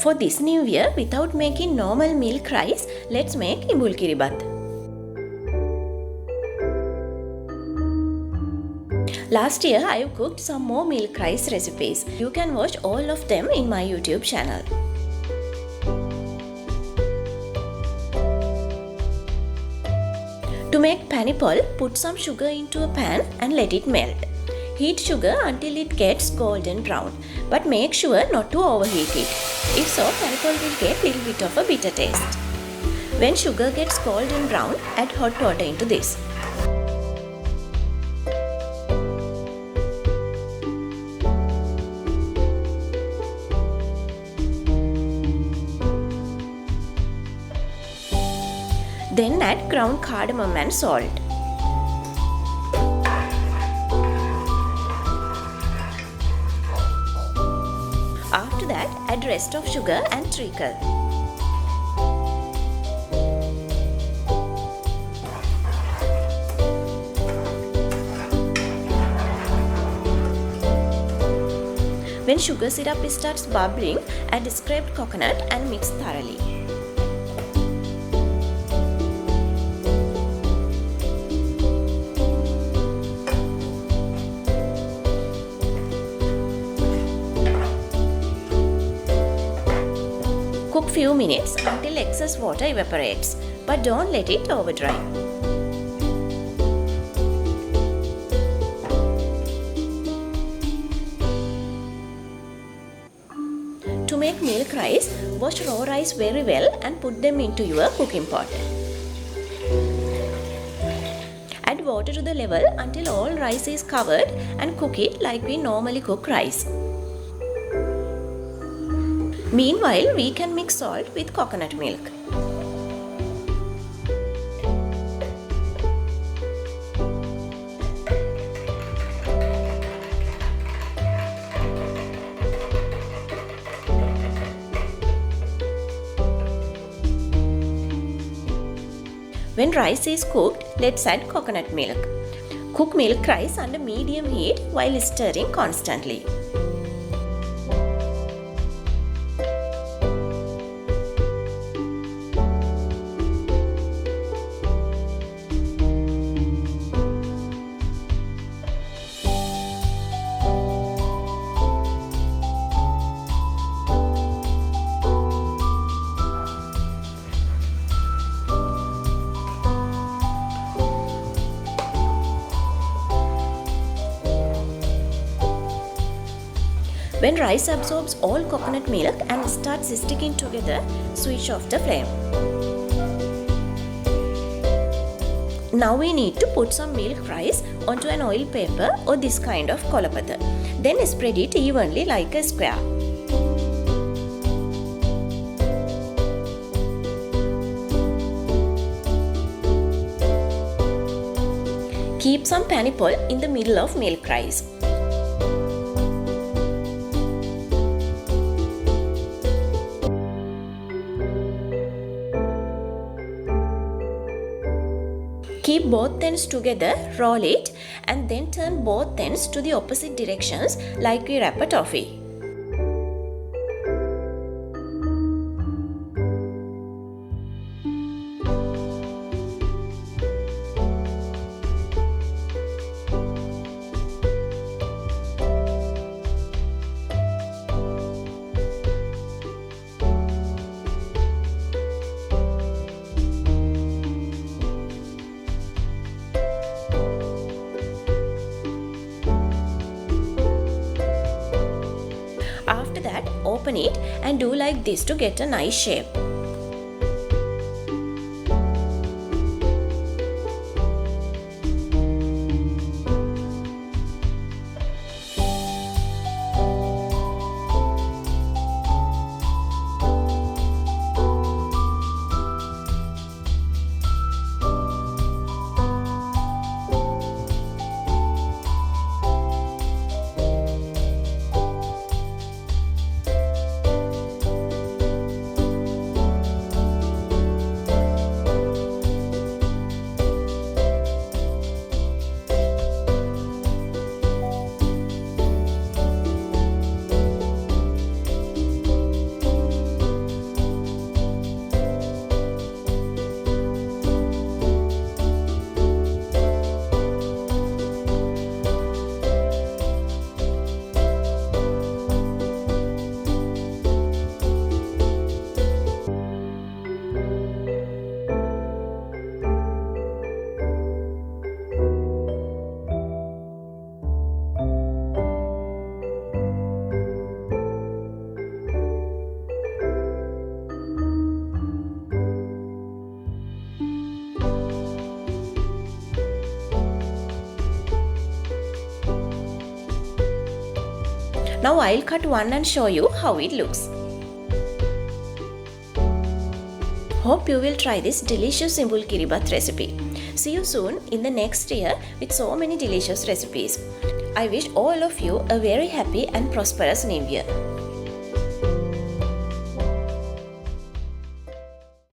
For this new year, without making normal milk rice, let's make Imbul Kiribath. Last year, I cooked some more milk rice recipes. You can watch all of them in my YouTube channel. To make Pani, put some sugar into a pan and let it melt. Heat sugar until it gets golden brown, but make sure not to overheat it. If so, Pani will get a little bit of a bitter taste. When sugar gets golden brown, add hot water into this. Then add ground cardamom and salt. After that, add rest of sugar and treacle. When sugar syrup starts bubbling, add scraped coconut and mix thoroughly. Cook few minutes until excess water evaporates, but don't let it over dry. To make milk rice, wash raw rice very well and put them into your cooking pot. Add water to the level until all rice is covered and cook it like we normally cook rice. Meanwhile, we can mix salt with coconut milk. When rice is cooked, let's add coconut milk. Cook milk rice under medium heat while stirring constantly. When rice absorbs all coconut milk and starts sticking together, switch off the flame. Now we need to put some milk rice onto an oil paper or this kind of kolapatha. Then spread it evenly like a square. Keep some Pani in the middle of milk rice. Keep both ends together, roll it, and then turn both ends to the opposite directions like we wrap a toffee. After that, open it and do like this to get a nice shape. Now I'll cut one and show you how it looks. Hope you will try this delicious Imbul Kiribath recipe. See you soon in the next year with so many delicious recipes. I wish all of you a very happy and prosperous new year.